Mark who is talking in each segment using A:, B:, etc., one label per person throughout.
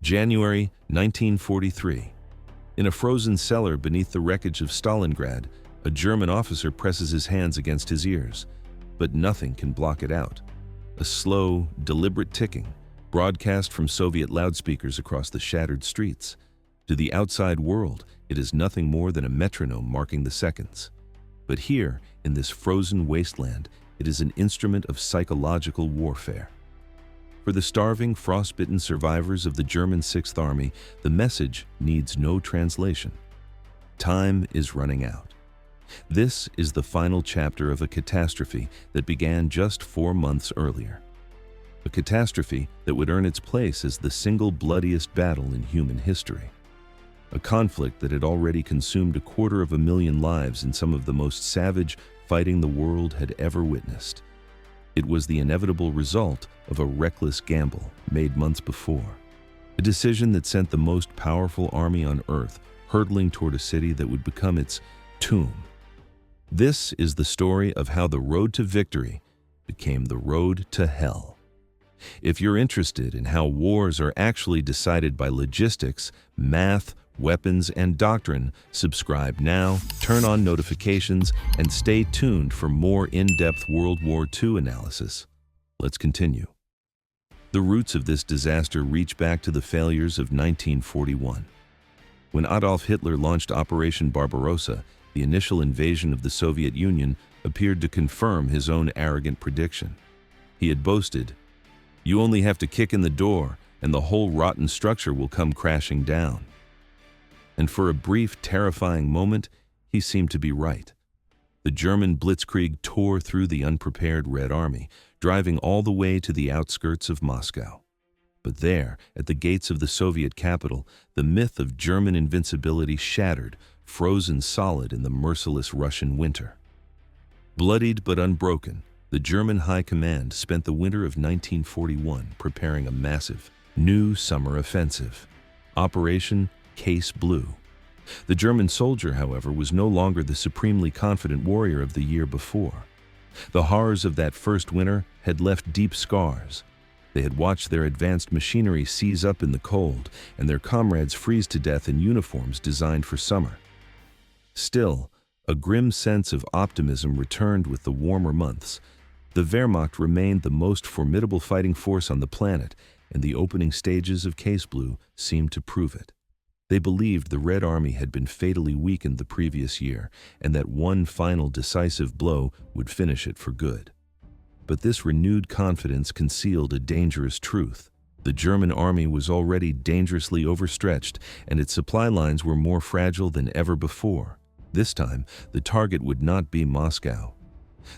A: January 1943. In a frozen cellar beneath the wreckage of Stalingrad, a German officer presses his hands against his ears, but nothing can block it out. A slow, deliberate ticking, broadcast from Soviet loudspeakers across the shattered streets. To the outside world, it is nothing more than a metronome marking the seconds. But here, in this frozen wasteland, it is an instrument of psychological warfare. For the starving, frostbitten survivors of the German Sixth Army, the message needs no translation. Time is running out. This is the final chapter of a catastrophe that began just 4 months earlier. A catastrophe that would earn its place as the single bloodiest battle in human history. A conflict that had already consumed 250,000 lives in some of the most savage fighting the world had ever witnessed. It was the inevitable result of a reckless gamble made months before. A decision that sent the most powerful army on Earth hurtling toward a city that would become its tomb. This is the story of how the road to victory became the road to hell. If you're interested in how wars are actually decided by logistics, math, weapons, and doctrine, subscribe now, turn on notifications, and stay tuned for more in-depth World War II analysis. Let's continue. The roots of this disaster reach back to the failures of 1941. When Adolf Hitler launched Operation Barbarossa, the initial invasion of the Soviet Union appeared to confirm his own arrogant prediction. He had boasted, "You only have to kick in the door, and the whole rotten structure will come crashing down." And for a brief, terrifying moment, he seemed to be right. The German blitzkrieg tore through the unprepared Red Army, driving all the way to the outskirts of Moscow. But there, at the gates of the Soviet capital, the myth of German invincibility shattered, frozen solid in the merciless Russian winter. Bloodied but unbroken, the German High Command spent the winter of 1941 preparing a massive, new summer offensive, Operation Case Blue. The German soldier, however, was no longer the supremely confident warrior of the year before. The horrors of that first winter had left deep scars. They had watched their advanced machinery seize up in the cold and their comrades freeze to death in uniforms designed for summer. Still, a grim sense of optimism returned with the warmer months. The Wehrmacht remained the most formidable fighting force on the planet, and the opening stages of Case Blue seemed to prove it. They believed the Red Army had been fatally weakened the previous year, and that one final decisive blow would finish it for good. But this renewed confidence concealed a dangerous truth. The German army was already dangerously overstretched, and its supply lines were more fragile than ever before. This time, the target would not be Moscow.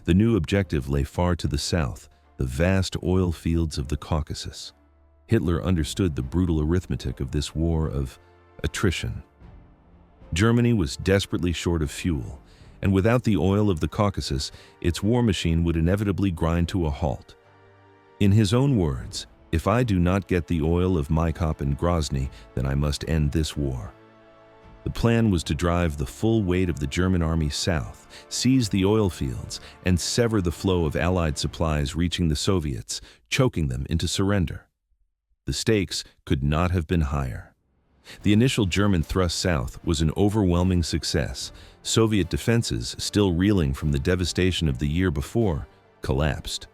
A: The new objective lay far to the south, the vast oil fields of the Caucasus. Hitler understood the brutal arithmetic of this war of attrition. Germany was desperately short of fuel, and without the oil of the Caucasus, its war machine would inevitably grind to a halt. In his own words, "If I do not get the oil of Maikop and Grozny, then I must end this war." The plan was to drive the full weight of the German army south, seize the oil fields, and sever the flow of Allied supplies reaching the Soviets, choking them into surrender. The stakes could not have been higher. The initial German thrust south was an overwhelming success. Soviet defenses, still reeling from the devastation of the year before, collapsed.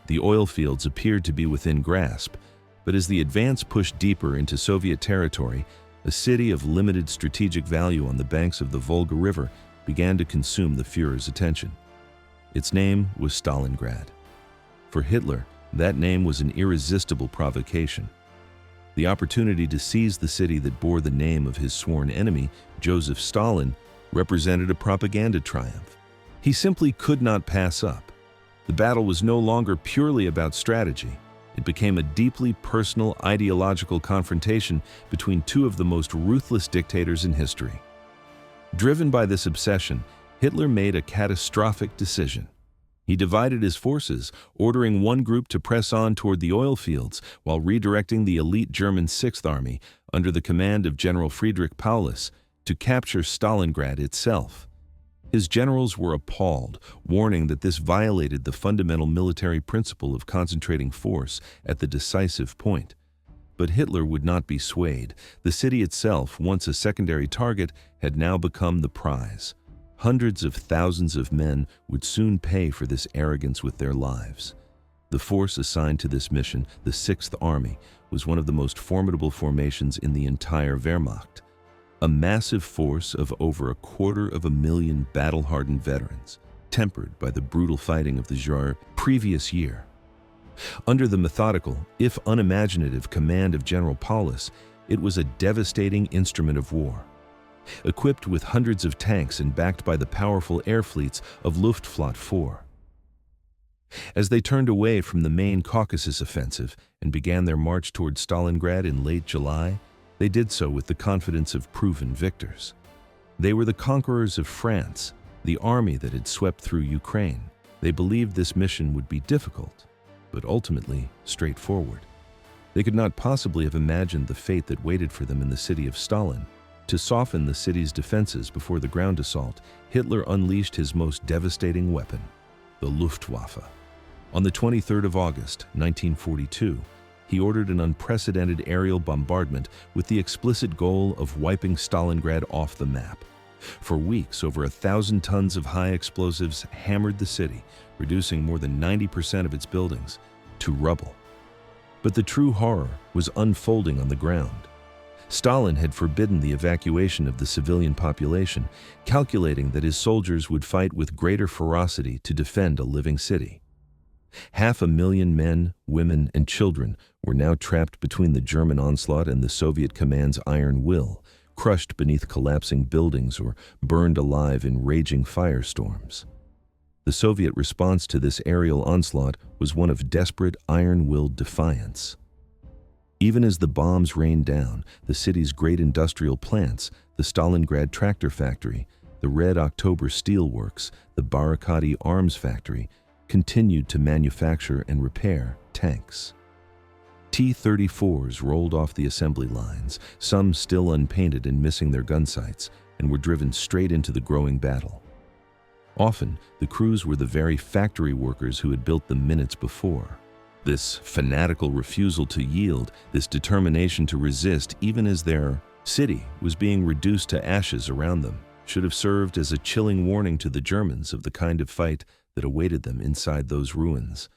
A: The oil fields appeared to be within grasp, but as the advance pushed deeper into Soviet territory, a city of limited strategic value on the banks of the Volga River began to consume the Führer's attention. Its name was Stalingrad. For Hitler, that name was an irresistible provocation. The opportunity to seize the city that bore the name of his sworn enemy, Joseph Stalin, represented a propaganda triumph. He simply could not pass up. The battle was no longer purely about strategy. It became a deeply personal, ideological confrontation between two of the most ruthless dictators in history. Driven by this obsession, Hitler made a catastrophic decision. He divided his forces, ordering one group to press on toward the oil fields while redirecting the elite German Sixth Army, under the command of General Friedrich Paulus, to capture Stalingrad itself. His generals were appalled, warning that this violated the fundamental military principle of concentrating force at the decisive point. But Hitler would not be swayed. The city itself, once a secondary target, had now become the prize. Hundreds of thousands of men would soon pay for this arrogance with their lives. The force assigned to this mission, the 6th Army, was one of the most formidable formations in the entire Wehrmacht. A massive force of over 250,000 battle-hardened veterans, tempered by the brutal fighting of the previous year. Under the methodical, if unimaginative, command of General Paulus, it was a devastating instrument of war. Equipped with hundreds of tanks and backed by the powerful air fleets of Luftflotte 4. As they turned away from the main Caucasus offensive and began their march toward Stalingrad in late July, they did so with the confidence of proven victors. They were the conquerors of France, the army that had swept through Ukraine. They believed this mission would be difficult, but ultimately straightforward. They could not possibly have imagined the fate that waited for them in the city of Stalin. To soften the city's defenses before the ground assault, Hitler unleashed his most devastating weapon, the Luftwaffe. On the 23rd of August, 1942, he ordered an unprecedented aerial bombardment with the explicit goal of wiping Stalingrad off the map. For weeks, over 1,000 tons of high explosives hammered the city, reducing more than 90% of its buildings to rubble. But the true horror was unfolding on the ground. Stalin had forbidden the evacuation of the civilian population, calculating that his soldiers would fight with greater ferocity to defend a living city. 500,000 men, women, and children were now trapped between the German onslaught and the Soviet command's iron will, crushed beneath collapsing buildings or burned alive in raging firestorms. The Soviet response to this aerial onslaught was one of desperate, iron-willed defiance. Even as the bombs rained down, the city's great industrial plants, the Stalingrad tractor factory, the Red October steelworks, the Barakati arms factory, continued to manufacture and repair tanks. T-34s rolled off the assembly lines, some still unpainted and missing their gun sights, and were driven straight into the growing battle. Often, the crews were the very factory workers who had built them minutes before. This fanatical refusal to yield, this determination to resist even as their city was being reduced to ashes around them, should have served as a chilling warning to the Germans of the kind of fight that awaited them inside those ruins.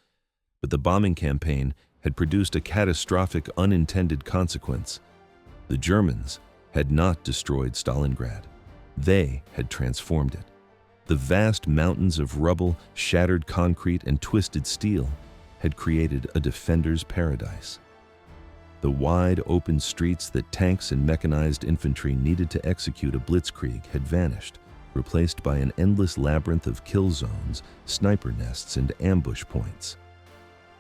A: But the bombing campaign had produced a catastrophic unintended consequence. The Germans had not destroyed Stalingrad. They had transformed it. The vast mountains of rubble, shattered concrete, and twisted steel had created a defender's paradise. The wide, open streets that tanks and mechanized infantry needed to execute a blitzkrieg had vanished, replaced by an endless labyrinth of kill zones, sniper nests, and ambush points.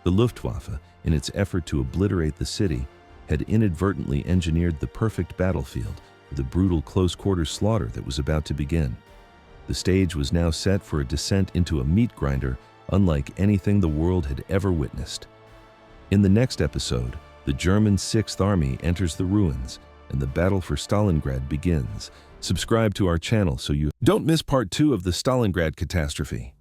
A: The Luftwaffe, in its effort to obliterate the city, had inadvertently engineered the perfect battlefield for the brutal close-quarter slaughter that was about to begin. The stage was now set for a descent into a meat grinder unlike anything the world had ever witnessed. In the next episode, the German 6th Army enters the ruins, and the battle for Stalingrad begins. Subscribe to our channel so you don't miss part 2 of the Stalingrad catastrophe.